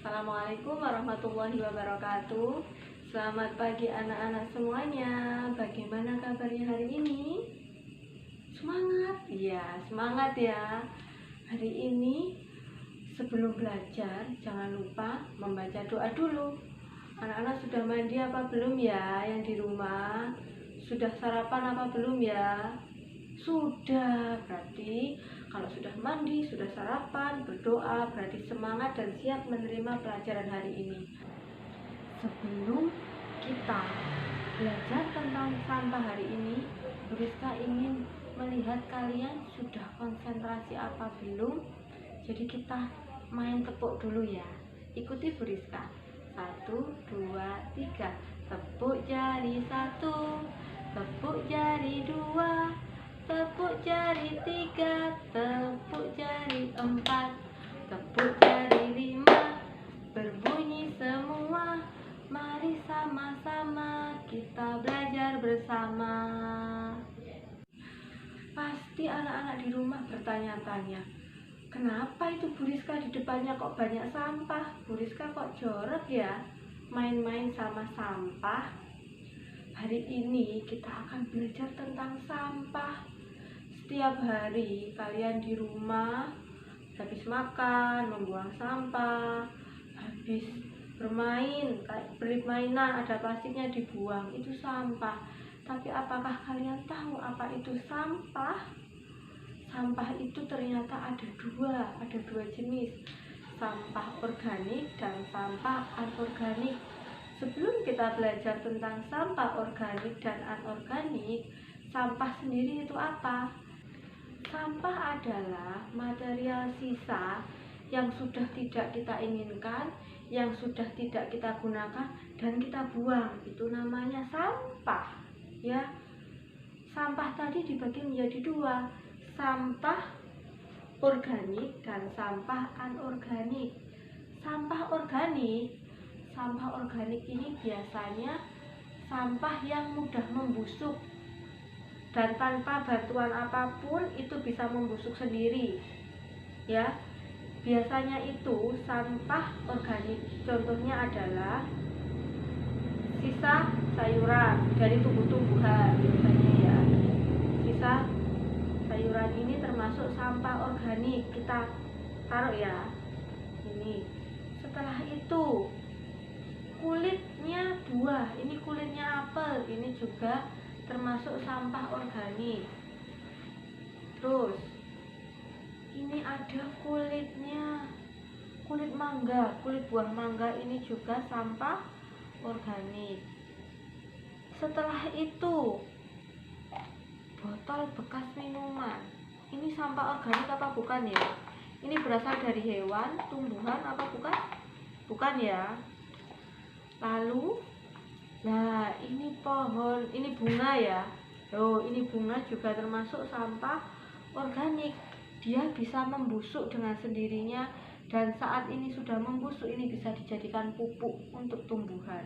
Assalamualaikum warahmatullahi wabarakatuh. Selamat pagi anak-anak semuanya. Bagaimana kabarnya hari ini? Semangat? Iya, semangat ya. Hari ini sebelum belajar jangan lupa membaca doa dulu. Anak-anak sudah mandi apa belum ya yang di rumah? Sudah sarapan apa belum ya? Sudah, berarti kalau sudah mandi, sudah sarapan, berdoa, berarti semangat dan siap menerima pelajaran hari ini. Sebelum kita belajar tentang sampah hari ini, Bu Rizka ingin melihat kalian sudah konsentrasi apa belum. Jadi kita main tepuk dulu ya. Ikuti Bu Rizka. 1, 2, 3. Tepuk jari 1, tepuk jari 2, tepuk jari 3, tepuk jari 4, tepuk jari 5. Berbunyi semua. Mari sama-sama kita belajar bersama. Pasti anak-anak di rumah bertanya-tanya, kenapa itu Bu Rizka di depannya kok banyak sampah? Bu Rizka kok jorok ya main-main sama sampah? Hari ini kita akan belajar tentang sampah. Setiap hari kalian di rumah habis makan membuang sampah, habis bermain beli mainan ada plastiknya dibuang, itu sampah. Tapi apakah kalian tahu apa itu sampah? Sampah itu ternyata ada dua jenis, sampah organik dan sampah anorganik. Sebelum kita belajar tentang sampah organik dan anorganik, sampah sendiri itu apa? Sampah adalah material sisa yang sudah tidak kita inginkan, yang sudah tidak kita gunakan dan kita buang. Itu namanya sampah, ya. Sampah tadi dibagi menjadi dua, sampah organik dan sampah anorganik. Sampah organik ini biasanya sampah yang mudah membusuk dan tanpa bantuan apapun itu bisa membusuk sendiri, ya. Biasanya itu sampah organik, contohnya adalah sisa sayuran dari tumbuh-tumbuhan biasanya ya. Sisa sayuran ini termasuk sampah organik, kita taruh ya ini. Setelah itu kulitnya buah, ini kulitnya apel, ini juga termasuk sampah organik. Terus ini ada kulitnya, kulit mangga, kulit buah mangga, ini juga sampah organik. Setelah itu botol bekas minuman, ini sampah organik apa bukan ya? Ini berasal dari hewan, tumbuhan apa bukan? Bukan ya. Lalu nah ini pohon, ini bunga ya. Oh, ini bunga juga termasuk sampah organik. Dia bisa membusuk dengan sendirinya dan saat ini sudah membusuk, ini bisa dijadikan pupuk untuk tumbuhan.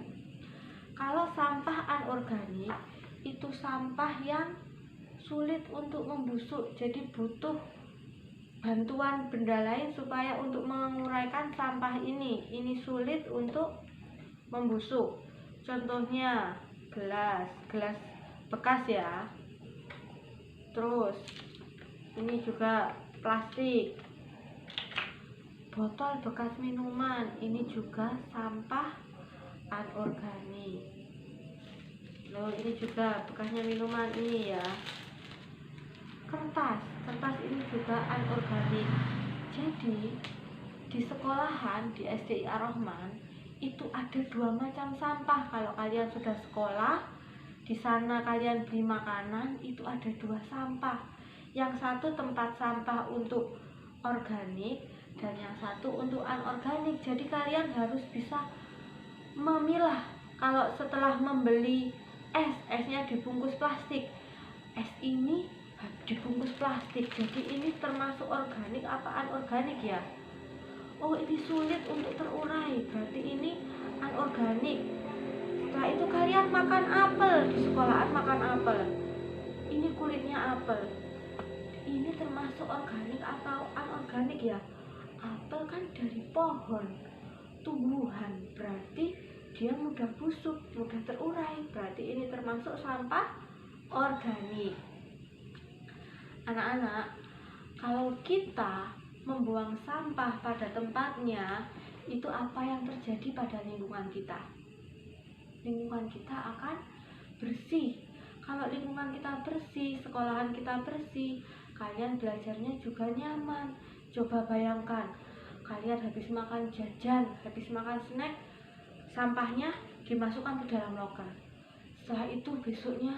Kalau sampah anorganik itu sampah yang sulit untuk membusuk, jadi butuh bantuan benda lain supaya untuk menguraikan sampah ini. Ini sulit untuk membusuk. Contohnya gelas bekas ya. Terus ini juga plastik, botol bekas minuman, ini juga sampah anorganik. Loh, ini juga bekasnya minuman ini ya. Kertas ini juga anorganik. Jadi di sekolahan, di SDI Ar-Rahman itu ada 2 macam sampah. Kalau kalian sudah sekolah, di sana kalian beli makanan, itu ada 2 sampah. Yang satu tempat sampah untuk organik dan yang satu untuk anorganik. Jadi kalian harus bisa memilah. Kalau setelah membeli esnya dibungkus plastik, es ini dibungkus plastik, jadi ini termasuk organik apa anorganik ya? Oh, ini sulit untuk terurai, berarti ini anorganik. Setelah itu kalian makan apel, di sekolahan makan apel, ini kulitnya apel, ini termasuk organik atau anorganik ya? Apel kan dari pohon, tumbuhan, berarti dia mudah busuk, mudah terurai, berarti ini termasuk sampah organik. Anak-anak, kalau kita membuang sampah pada tempatnya, itu apa yang terjadi pada lingkungan kita? Lingkungan kita akan bersih. Kalau lingkungan kita bersih, sekolahan kita bersih, kalian belajarnya juga nyaman. Coba bayangkan, kalian habis makan jajan, habis makan snack, sampahnya dimasukkan ke dalam loker. Setelah itu besoknya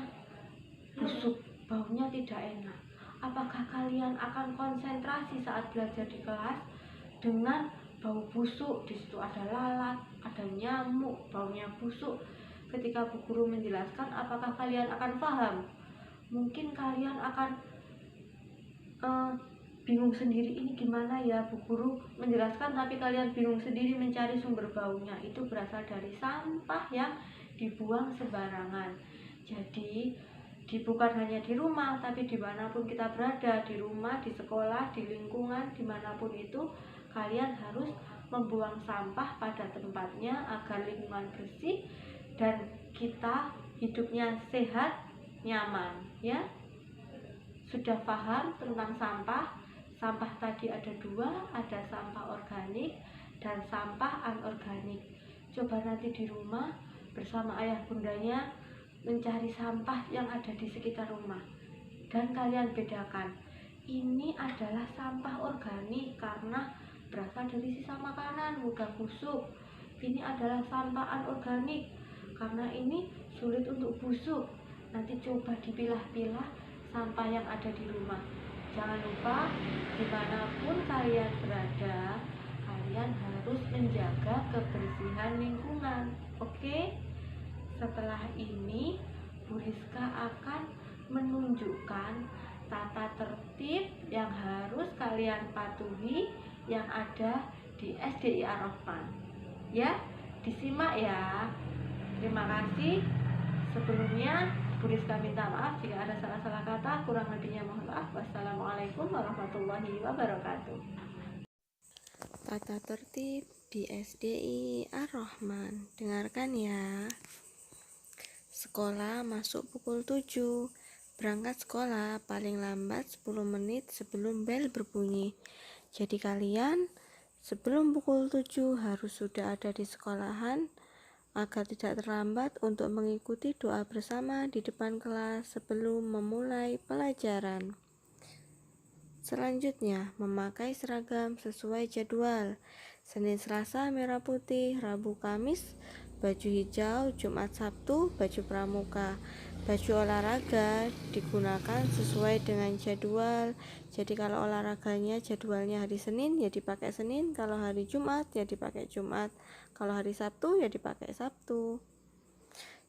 busuk, baunya tidak enak. Apakah kalian akan konsentrasi saat belajar di kelas dengan bau busuk? Di situ ada lalat, ada nyamuk, baunya busuk. Ketika Bu Guru menjelaskan, apakah kalian akan paham? Mungkin kalian akan bingung sendiri, ini gimana ya Bu Guru menjelaskan, tapi kalian bingung sendiri mencari sumber baunya. Itu berasal dari sampah yang dibuang sembarangan. Jadi bukan hanya di rumah, tapi dimanapun kita berada, di rumah, di sekolah, di lingkungan, dimanapun itu, kalian harus membuang sampah pada tempatnya agar lingkungan bersih dan kita hidupnya sehat, nyaman, ya. Sudah paham tentang sampah? Sampah tadi ada dua, ada sampah organik dan sampah anorganik. Coba nanti di rumah bersama ayah bundanya mencari sampah yang ada di sekitar rumah, dan kalian bedakan, ini adalah sampah organik karena berasal dari sisa makanan, mudah busuk. Ini adalah sampah anorganik karena ini sulit untuk busuk. Nanti coba dipilah-pilah sampah yang ada di rumah. Jangan lupa, dimanapun kalian berada, kalian harus menjaga kebersihan lingkungan. Oke? Setelah ini, Bu Rizka akan menunjukkan tata tertib yang harus kalian patuhi yang ada di SDI Ar-Rahman. Ya, disimak ya. Terima kasih. Sebelumnya, Bu Rizka minta maaf jika ada salah-salah kata, kurang lebihnya mohon maaf. Wassalamualaikum warahmatullahi wabarakatuh. Tata tertib di SDI Ar-Rahman. Dengarkan ya. Sekolah masuk pukul 7. Berangkat sekolah paling lambat 10 menit sebelum bel berbunyi. Jadi kalian sebelum pukul 7 harus sudah ada di sekolahan agar tidak terlambat untuk mengikuti doa bersama di depan kelas sebelum memulai pelajaran. Selanjutnya, memakai seragam sesuai jadwal. Senin Selasa merah putih, Rabu Kamis baju hijau, Jumat Sabtu baju pramuka. Baju olahraga digunakan sesuai dengan jadwal. Jadi kalau olahraganya jadwalnya hari Senin ya dipakai Senin, kalau hari Jumat ya dipakai Jumat, kalau hari Sabtu ya dipakai Sabtu.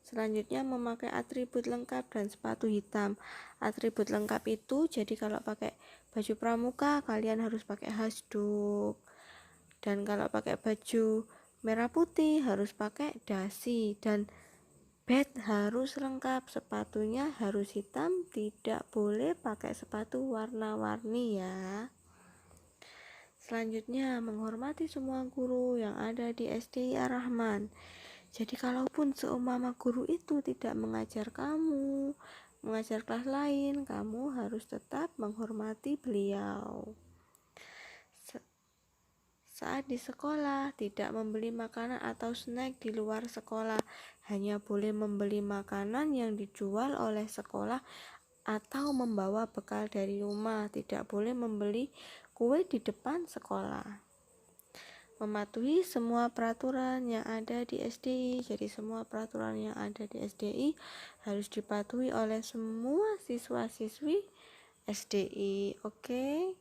Selanjutnya, memakai atribut lengkap dan sepatu hitam. Atribut lengkap itu, jadi kalau pakai baju pramuka kalian harus pakai hasduk, dan kalau pakai baju merah putih harus pakai dasi, dan bed harus lengkap, sepatunya harus hitam, tidak boleh pakai sepatu warna-warni ya. Selanjutnya, menghormati semua guru yang ada di SDI Ar-Rahman. Jadi kalaupun seumpama guru itu tidak mengajar kamu, mengajar kelas lain, kamu harus tetap menghormati beliau. Saat di sekolah, tidak membeli makanan atau snack di luar sekolah, hanya boleh membeli makanan yang dijual oleh sekolah atau membawa bekal dari rumah, tidak boleh membeli kue di depan sekolah. Mematuhi semua peraturan yang ada di SDI, jadi semua peraturan yang ada di SDI harus dipatuhi oleh semua siswa-siswi SDI, oke?